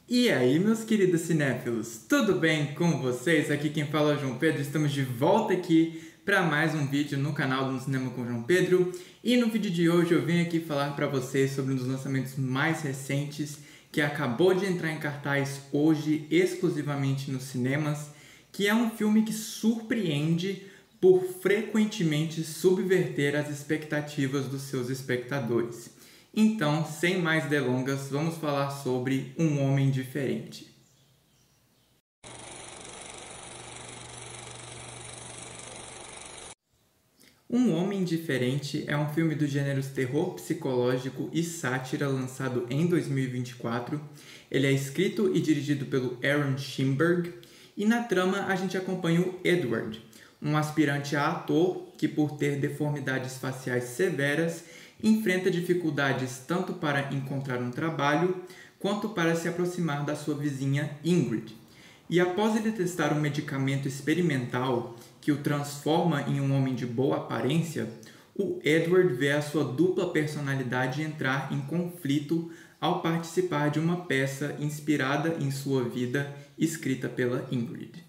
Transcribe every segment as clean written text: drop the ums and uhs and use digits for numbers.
E aí, meus queridos cinéfilos, tudo bem com vocês? Aqui quem fala é o João Pedro, estamos de volta aqui para mais um vídeo no canal do Cinema com João Pedro. E no vídeo de hoje eu venho aqui falar para vocês sobre um dos lançamentos mais recentes que acabou de entrar em cartaz hoje exclusivamente nos cinemas, que é um filme que surpreende por frequentemente subverter as expectativas dos seus espectadores. Então, sem mais delongas, vamos falar sobre Um Homem Diferente. Um Homem Diferente é um filme dos gêneros terror psicológico e sátira lançado em 2024. Ele é escrito e dirigido pelo Aaron Schimberg e na trama a gente acompanha o Edward, um aspirante a ator que, por ter deformidades faciais severas, enfrenta dificuldades tanto para encontrar um trabalho quanto para se aproximar da sua vizinha Ingrid. E após ele testar um medicamento experimental que o transforma em um homem de boa aparência, o Edward vê a sua dupla personalidade entrar em conflito ao participar de uma peça inspirada em sua vida, escrita pela Ingrid.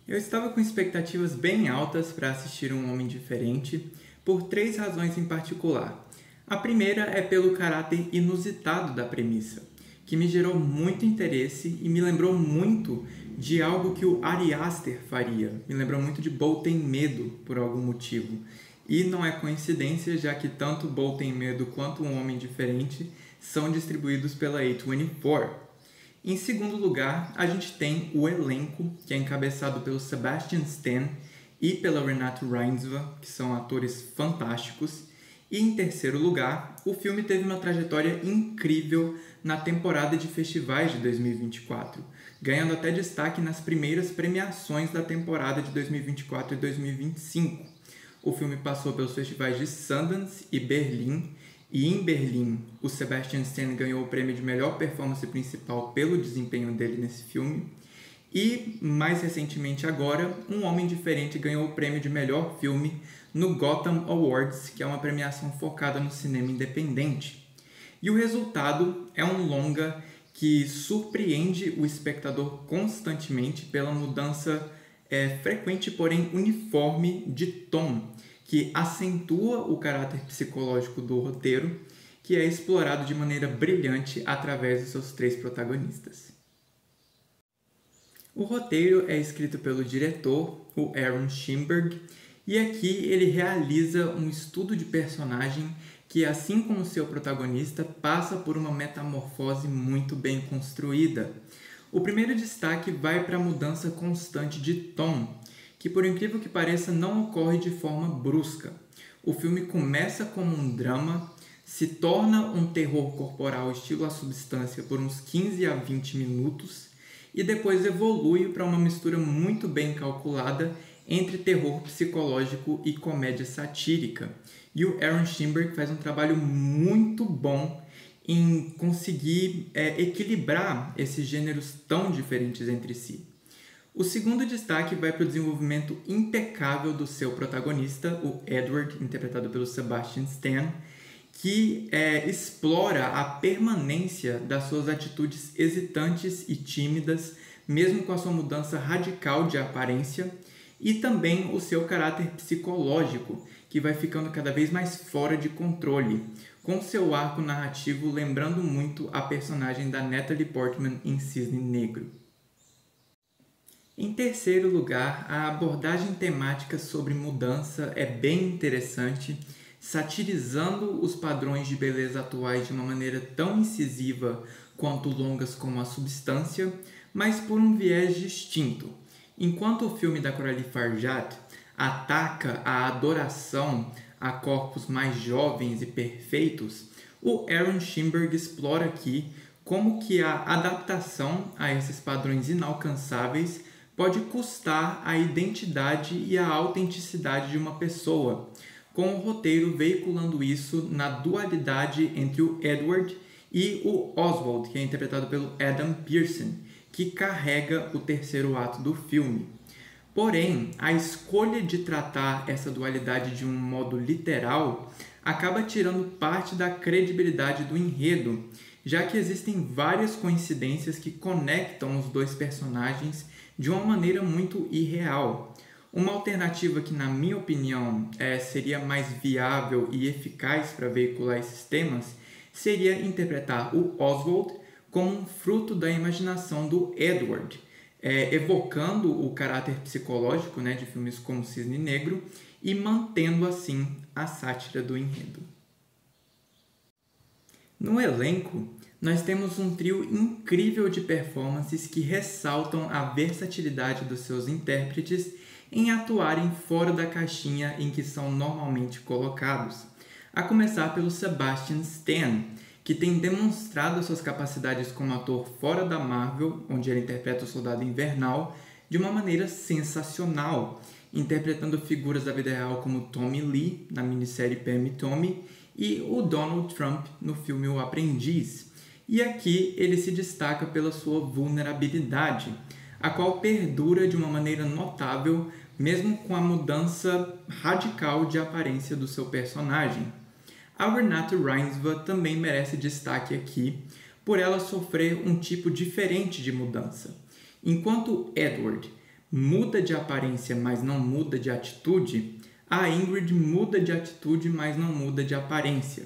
Eu estava com expectativas bem altas para assistir Um Homem Diferente, por três razões em particular. A primeira é pelo caráter inusitado da premissa, que me gerou muito interesse e me lembrou muito de algo que o Ari Aster faria. Me lembrou muito de Bo Tem Medo, por algum motivo. E não é coincidência, já que tanto Bo Tem Medo quanto Um Homem Diferente são distribuídos pela A24. Em segundo lugar, a gente tem o elenco, que é encabeçado pelo Sebastian Stan e pela Renate Reinsve, que são atores fantásticos. E em terceiro lugar, o filme teve uma trajetória incrível na temporada de festivais de 2024, ganhando até destaque nas primeiras premiações da temporada de 2024 e 2025. O filme passou pelos festivais de Sundance e Berlim, e em Berlim, o Sebastian Stan ganhou o prêmio de melhor performance principal pelo desempenho dele nesse filme. E, mais recentemente agora, Um Homem Diferente ganhou o prêmio de melhor filme no Gotham Awards, que é uma premiação focada no cinema independente. E o resultado é um longa que surpreende o espectador constantemente pela mudança frequente, porém uniforme, de tom, que acentua o caráter psicológico do roteiro, que é explorado de maneira brilhante através dos seus três protagonistas. O roteiro é escrito pelo diretor, o Aaron Schimberg, e aqui ele realiza um estudo de personagem que, assim como seu protagonista, passa por uma metamorfose muito bem construída. O primeiro destaque vai para a mudança constante de tom, que, por incrível que pareça, não ocorre de forma brusca. O filme começa como um drama, se torna um terror corporal estilo A Substância por uns 15 a 20 minutos, e depois evolui para uma mistura muito bem calculada entre terror psicológico e comédia satírica. E o Aaron Schimberg faz um trabalho muito bom em conseguir equilibrar esses gêneros tão diferentes entre si. O segundo destaque vai para o desenvolvimento impecável do seu protagonista, o Edward, interpretado pelo Sebastian Stan, que explora a permanência das suas atitudes hesitantes e tímidas, mesmo com a sua mudança radical de aparência, e também o seu caráter psicológico, que vai ficando cada vez mais fora de controle, com seu arco narrativo lembrando muito a personagem da Natalie Portman em Cisne Negro. Em terceiro lugar, a abordagem temática sobre mudança é bem interessante, satirizando os padrões de beleza atuais de uma maneira tão incisiva quanto longas como A Substância, mas por um viés distinto. Enquanto o filme da Coralie Farjad ataca a adoração a corpos mais jovens e perfeitos, o Aaron Schimberg explora aqui como que a adaptação a esses padrões inalcançáveis pode custar a identidade e a autenticidade de uma pessoa, com o roteiro veiculando isso na dualidade entre o Edward e o Oswald, que é interpretado pelo Adam Pearson, que carrega o terceiro ato do filme. Porém, a escolha de tratar essa dualidade de um modo literal acaba tirando parte da credibilidade do enredo, já que existem várias coincidências que conectam os dois personagens de uma maneira muito irreal. Uma alternativa que, na minha opinião, seria mais viável e eficaz para veicular esses temas seria interpretar o Oswald como um fruto da imaginação do Edward, evocando o caráter psicológico, né, de filmes como Cisne Negro e mantendo assim a sátira do enredo. No elenco, nós temos um trio incrível de performances que ressaltam a versatilidade dos seus intérpretes em atuarem fora da caixinha em que são normalmente colocados, a começar pelo Sebastian Stan, que tem demonstrado suas capacidades como ator fora da Marvel, onde ele interpreta o Soldado Invernal, de uma maneira sensacional, interpretando figuras da vida real como Tommy Lee, na minissérie Pam e Tommy, e o Donald Trump no filme O Aprendiz. E aqui ele se destaca pela sua vulnerabilidade, a qual perdura de uma maneira notável, mesmo com a mudança radical de aparência do seu personagem. A Renate Reinsve também merece destaque aqui, por ela sofrer um tipo diferente de mudança. Enquanto Edward muda de aparência, mas não muda de atitude, a Ingrid muda de atitude, mas não muda de aparência,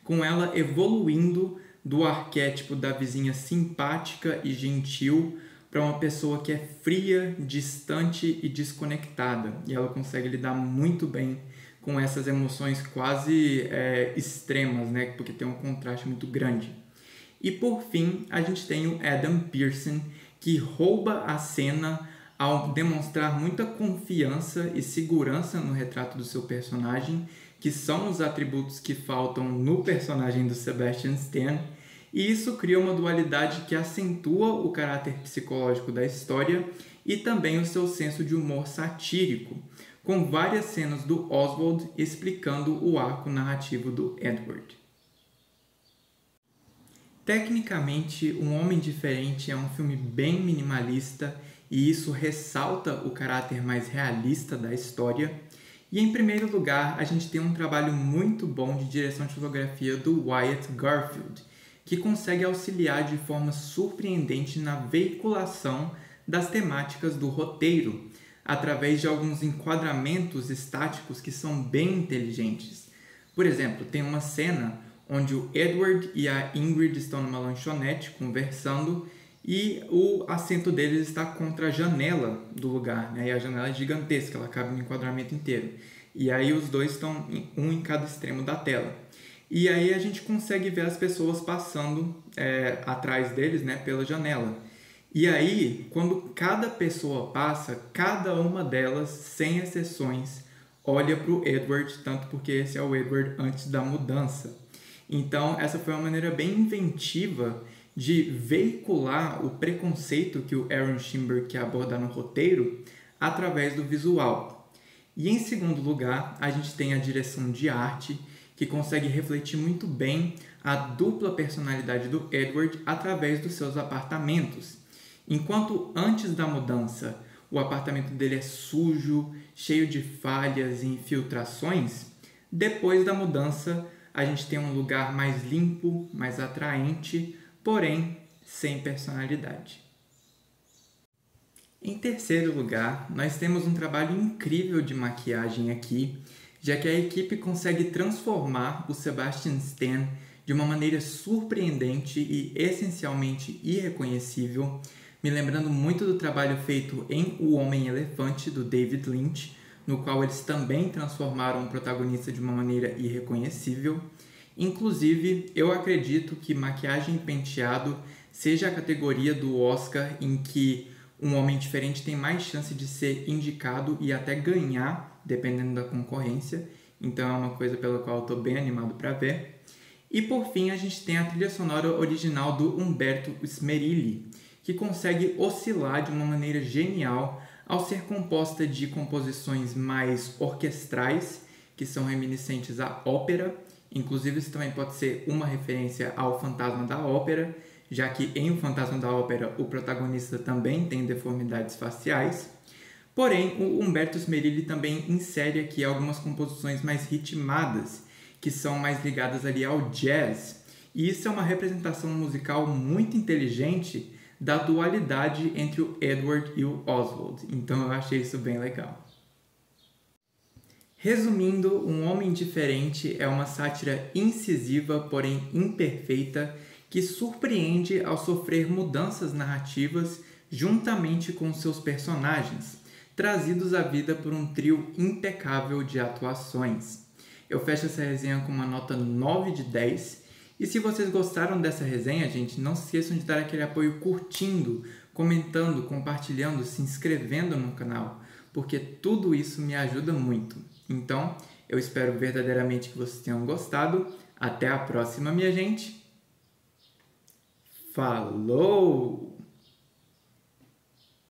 com ela evoluindo do arquétipo da vizinha simpática e gentil para uma pessoa que é fria, distante e desconectada. E ela consegue lidar muito bem com essas emoções quase extremas, né? Porque tem um contraste muito grande. E por fim, a gente tem o Adam Pearson, que rouba a cena ao demonstrar muita confiança e segurança no retrato do seu personagem, que são os atributos que faltam no personagem do Sebastian Stan, e isso cria uma dualidade que acentua o caráter psicológico da história e também o seu senso de humor satírico, com várias cenas do Oswald explicando o arco narrativo do Edward. Tecnicamente, Um Homem Diferente é um filme bem minimalista e isso ressalta o caráter mais realista da história. E em primeiro lugar, a gente tem um trabalho muito bom de direção de fotografia do Wyatt Garfield, que consegue auxiliar de forma surpreendente na veiculação das temáticas do roteiro, através de alguns enquadramentos estáticos que são bem inteligentes. Por exemplo, tem uma cena onde o Edward e a Ingrid estão numa lanchonete conversando e o assento deles está contra a janela do lugar, né? E a janela é gigantesca, ela cabe no enquadramento inteiro. E aí os dois estão um em cada extremo da tela. E aí a gente consegue ver as pessoas passando atrás deles, né, pela janela. E aí, quando cada pessoa passa, cada uma delas, sem exceções, olha para o Edward, tanto porque esse é o Edward antes da mudança. Então, essa foi uma maneira bem inventiva de veicular o preconceito que o Aaron Schimberg quer abordar no roteiro através do visual. E em segundo lugar, a gente tem a direção de arte, que consegue refletir muito bem a dupla personalidade do Edward através dos seus apartamentos. Enquanto antes da mudança o apartamento dele é sujo, cheio de falhas e infiltrações, depois da mudança a gente tem um lugar mais limpo, mais atraente, porém sem personalidade. Em terceiro lugar, nós temos um trabalho incrível de maquiagem aqui, já que a equipe consegue transformar o Sebastian Stan de uma maneira surpreendente e essencialmente irreconhecível, me lembrando muito do trabalho feito em O Homem-Elefante, do David Lynch, no qual eles também transformaram o protagonista de uma maneira irreconhecível. Inclusive, eu acredito que maquiagem e penteado seja a categoria do Oscar em que Um Homem Diferente tem mais chance de ser indicado e até ganhar, dependendo da concorrência. Então é uma coisa pela qual eu estou bem animado para ver. E por fim, a gente tem a trilha sonora original do Umberto Smerilli, que consegue oscilar de uma maneira genial ao ser composta de composições mais orquestrais, que são reminiscentes à ópera. Inclusive, isso também pode ser uma referência ao Fantasma da Ópera, já que em O Fantasma da Ópera o protagonista também tem deformidades faciais. Porém, o Umberto Smerilli também insere aqui algumas composições mais ritmadas, que são mais ligadas ali ao jazz. E isso é uma representação musical muito inteligente da dualidade entre o Edward e o Oswald. Então eu achei isso bem legal. Resumindo, Um Homem Diferente é uma sátira incisiva, porém imperfeita, que surpreende ao sofrer mudanças narrativas juntamente com seus personagens, trazidos à vida por um trio impecável de atuações. Eu fecho essa resenha com uma nota 9 de 10. E se vocês gostaram dessa resenha, gente, não se esqueçam de dar aquele apoio curtindo, comentando, compartilhando, se inscrevendo no canal, porque tudo isso me ajuda muito. Então, eu espero verdadeiramente que vocês tenham gostado. Até a próxima, minha gente. Falou!